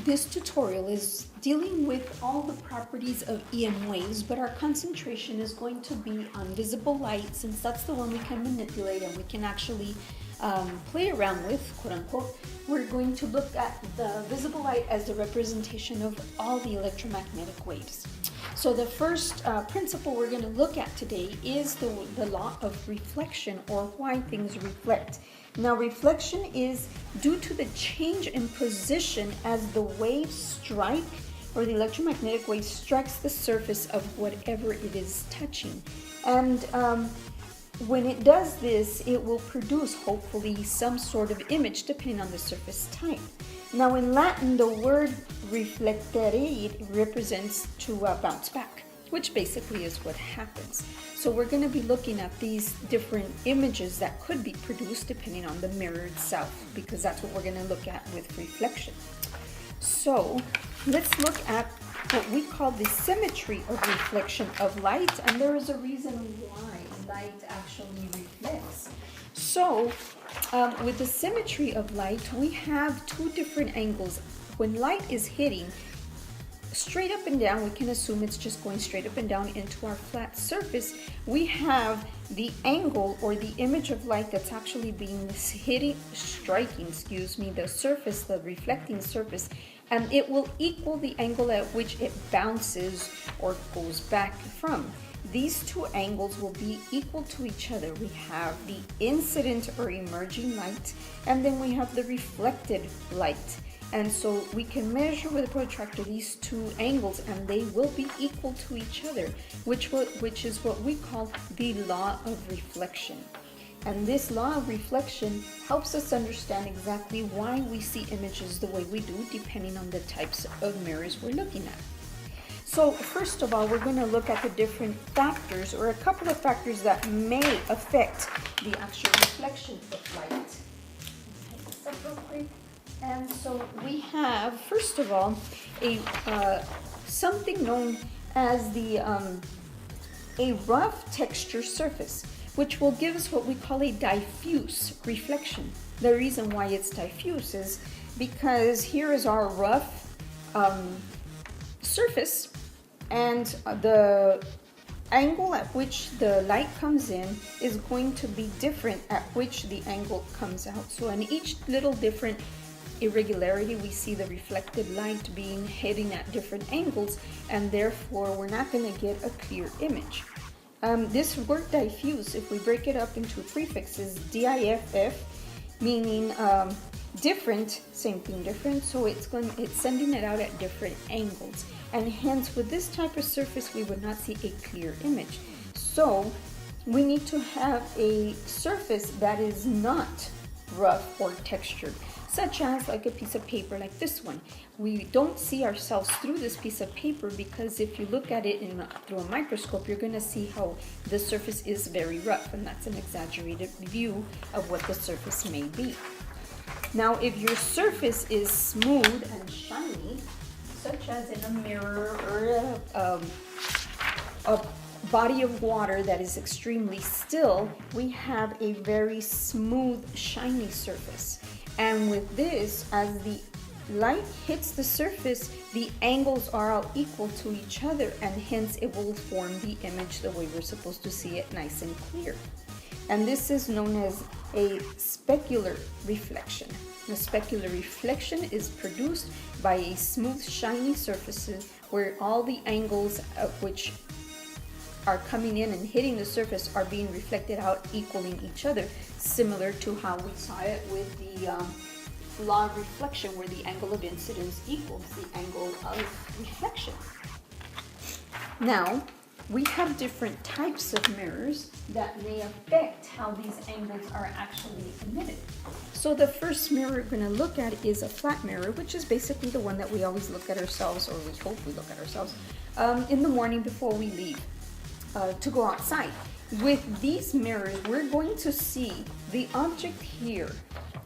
This tutorial is dealing with all the properties of EM waves, but our concentration is going to be on visible light, since that's the one we can manipulate and we can actually play around with, quote unquote. We're going to look at the visible light as the representation of all the electromagnetic waves. So the first principle we're going to look at today is the law of reflection, or why things reflect. Now, reflection is due to the change in position as the waves strike, or the electromagnetic wave strikes the surface of whatever it is touching. And when it does this, it will produce, hopefully, some sort of image depending on the surface type. Now, in Latin, the word reflectere represents to bounce back, which basically is what happens. So we're going to be looking at these different images that could be produced depending on the mirror itself, because that's what we're going to look at with reflection. So let's look at what we call the symmetry of reflection of light, and there is a reason why light actually reflects. So with the symmetry of light, we have two different angles. When light is hitting straight up and down, we can assume it's just going straight up and down into our flat surface. We have the angle, or the image of light that's actually being striking the surface, the reflecting surface, and it will equal the angle at which it bounces or goes back from. These two angles will be equal to each other. We have the incident or emerging light, and then we have the reflected light. And so we can measure with a protractor these two angles, and they will be equal to each other, which is what we call the law of reflection. And this law of reflection helps us understand exactly why we see images the way we do, depending on the types of mirrors we're looking at. So first of all, we're going to look at the different factors, or a couple of factors that may affect the actual reflection of light. Take this up real quick. And so we have, first of all, something known as a rough texture surface, which will give us what we call a diffuse reflection. The reason why it's diffuse is because here is our rough surface, and the angle at which the light comes in is going to be different at which the angle comes out. So in each little different irregularity, we see the reflected light being hitting at different angles, and therefore we're not going to get a clear image. This word diffuse, if we break it up into prefixes, DIFF, meaning different, same thing, different, so it's sending it out at different angles, and hence with this type of surface we would not see a clear image. So we need to have a surface that is not rough or textured, such as like a piece of paper like this one. We don't see ourselves through this piece of paper, because if you look at it through a microscope, you're going to see how the surface is very rough, and that's an exaggerated view of what the surface may be. Now, if your surface is smooth and shiny, such as in a mirror or a body of water that is extremely still, we have a very smooth, shiny surface. And with this, as the light hits the surface, the angles are all equal to each other, and hence it will form the image the way we're supposed to see it, nice and clear. And this is known as a specular reflection. The specular reflection is produced by a smooth, shiny surface where all the angles of which are coming in and hitting the surface are being reflected out, equaling each other, similar to how we saw it with the law of reflection, where the angle of incidence equals the angle of reflection. Now, we have different types of mirrors that may affect how these angles are actually emitted. So the first mirror we're going to look at is a flat mirror, which is basically the one that we always look at ourselves, or we hope we look at ourselves, in the morning before we leave to go outside. With these mirrors, we're going to see the object here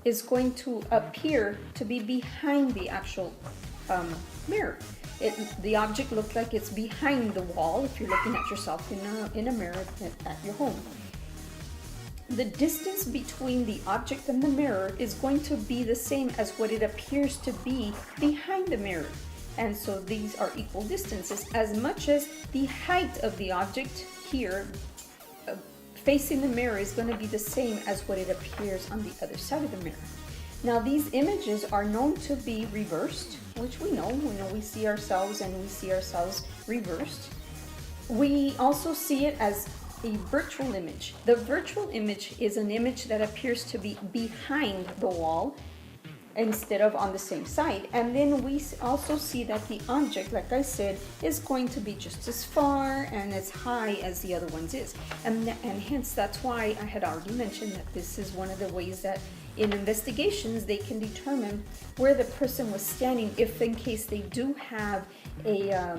is going to appear to be behind the actual mirror. The object looks like it's behind the wall if you're looking at yourself in a mirror at your home. the distance between the object and the mirror is going to be the same as what it appears to be behind the mirror. And so these are equal distances, as much as the height of the object here facing the mirror is going to be the same as what it appears on the other side of the mirror. Now these images are known to be reversed, which we know we see ourselves and we see ourselves reversed. We also see it as a virtual image. The virtual image is an image that appears to be behind the wall instead of on the same side. And then we also see that the object, like I said, is going to be just as far and as high as the other ones is. And hence that's why I had already mentioned that this is one of the ways that in investigations they can determine where the person was standing if in case they do have a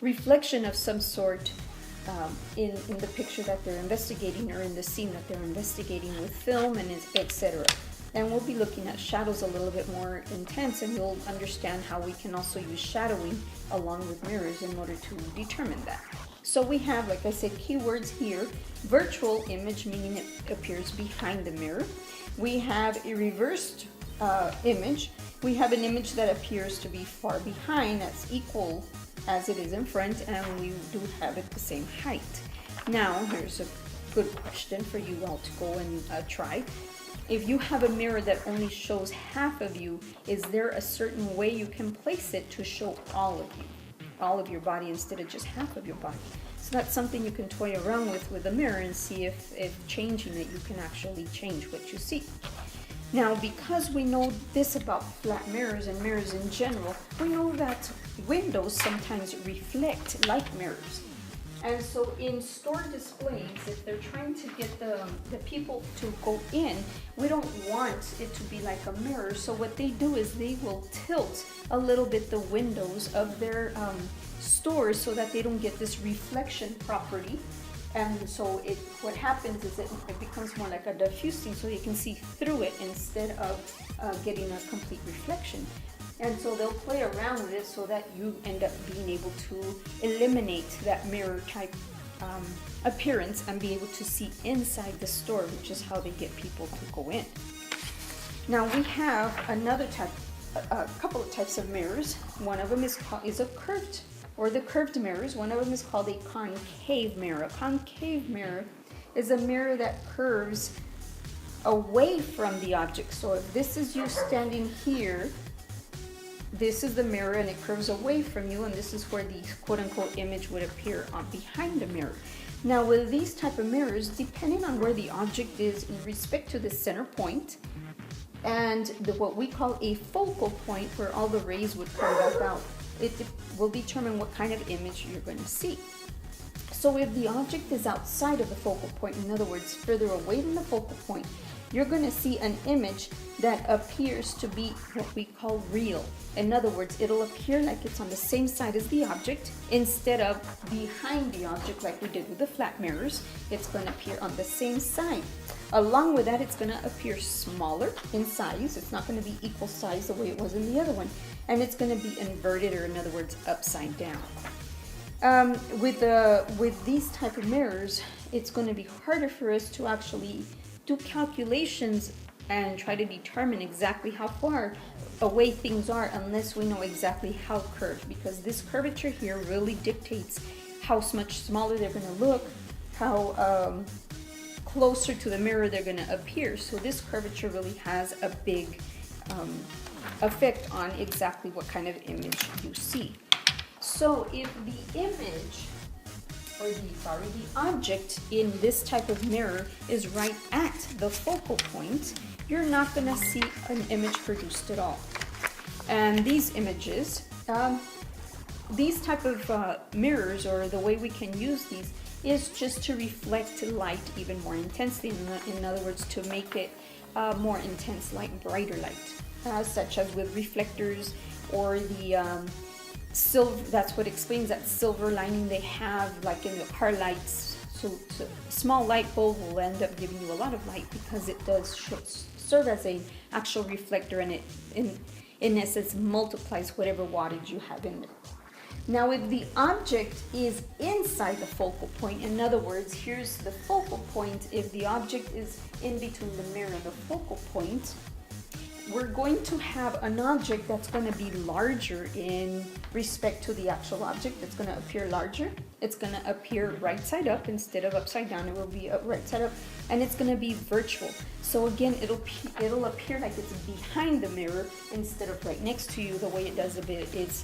reflection of some sort in the picture that they're investigating or in the scene that they're investigating with film and etc. And we'll be looking at shadows a little bit more intense, and you'll understand how we can also use shadowing along with mirrors in order to determine that. So we have, like I said, keywords here: virtual image, meaning it appears behind the mirror. We have a reversed image. We have an image that appears to be far behind, that's equal as it is in front, and we do have it the same height. Now, here's a good question for you all to go and try. If you have a mirror that only shows half of you, is there a certain way you can place it to show all of you, all of your body instead of just half of your body? So that's something you can toy around with a mirror and see if changing it, you can actually change what you see. Now, because we know this about flat mirrors and mirrors in general, we know that windows sometimes reflect like mirrors. And so in store displays, if they're trying to get the people to go in, we don't want it to be like a mirror. So what they do is they will tilt a little bit the windows of their stores so that they don't get this reflection property. And so what happens is it becomes more like a diffusing, so you can see through it instead of getting a complete reflection. And so they'll play around with it so that you end up being able to eliminate that mirror type appearance and be able to see inside the store, which is how they get people to go in. Now we have another type, a couple of types of mirrors. One of them is a curved, or the curved mirrors. One of them is called a concave mirror. A concave mirror is a mirror that curves away from the object. So if this is you standing here, this is the mirror and it curves away from you, and this is where the quote-unquote image would appear behind the mirror. Now with these type of mirrors, depending on where the object is in respect to the center point and what we call a focal point where all the rays would come back out, it will determine what kind of image you're going to see. So if the object is outside of the focal point, in other words, further away than the focal point, you're going to see an image that appears to be what we call real. In other words, it'll appear like it's on the same side as the object instead of behind the object like we did with the flat mirrors. It's going to appear on the same side. Along with that, it's going to appear smaller in size. It's not going to be equal size the way it was in the other one. And it's going to be inverted, or in other words, upside down. With these type of mirrors, it's going to be harder for us to actually do calculations and try to determine exactly how far away things are unless we know exactly how curved, because this curvature here really dictates how much smaller they're going to look, how closer to the mirror they're going to appear. So this curvature really has a big effect on exactly what kind of image you see. So if the image, or the object in this type of mirror is right at the focal point, you're not going to see an image produced at all. And these images, these type of mirrors, or the way we can use these, is just to reflect light even more intensely. In other words, to make it more intense light, brighter light, such as with reflectors or the silver. That's what explains that silver lining they have, like in the car lights. So small light bulb will end up giving you a lot of light because it does serve as an actual reflector, and it in essence multiplies whatever wattage you have in there. Now, if the object is inside the focal point, in other words, here's the focal point, if the object is in between the mirror and the focal point, we're going to have an object that's going to be larger in respect to the actual object. It's going to appear larger. It's going to appear right side up instead of upside down. It will be right side up, and it's going to be virtual. So again, it'll appear like it's behind the mirror instead of right next to you. The way it does a bit is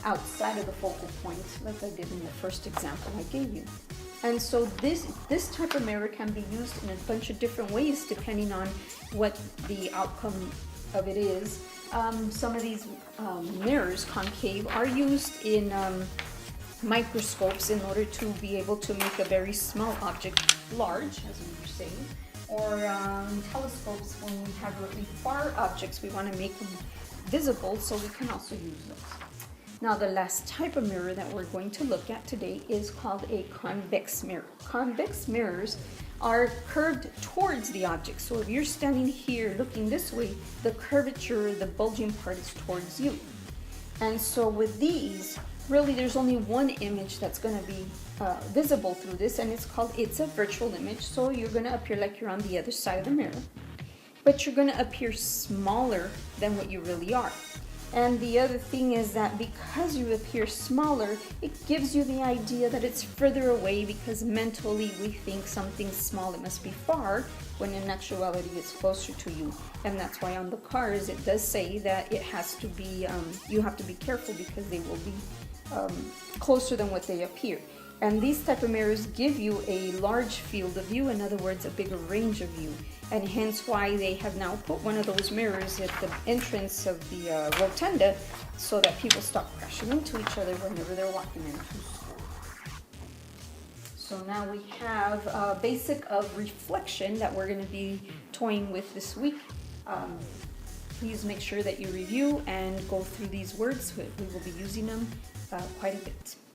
outside of the focal point, like I did in the first example I gave you. And so this type of mirror can be used in a bunch of different ways depending on what the outcome of it is. Some of these mirrors, concave, are used in microscopes in order to be able to make a very small object large, as we were saying, or telescopes when we have really far objects, we want to make them visible, so we can also use those. Now, the last type of mirror that we're going to look at today is called a convex mirror. Convex mirrors are curved towards the object. So if you're standing here looking this way, the curvature, the bulging part is towards you. And so with these, really there's only one image that's going to be visible through this, and it's a virtual image. So you're going to appear like you're on the other side of the mirror, but you're going to appear smaller than what you really are. And the other thing is that because you appear smaller, it gives you the idea that it's further away, because mentally we think something small, it must be far, when in actuality it's closer to you. And that's why on the cars it does say that it has to be, you have to be careful because they will be closer than what they appear. And these type of mirrors give you a large field of view, in other words, a bigger range of view. And hence why they have now put one of those mirrors at the entrance of the rotunda, so that people stop crashing into each other whenever they're walking into school. So now we have a basic of reflection that we're going to be toying with this week. Please make sure that you review and go through these words. We will be using them quite a bit.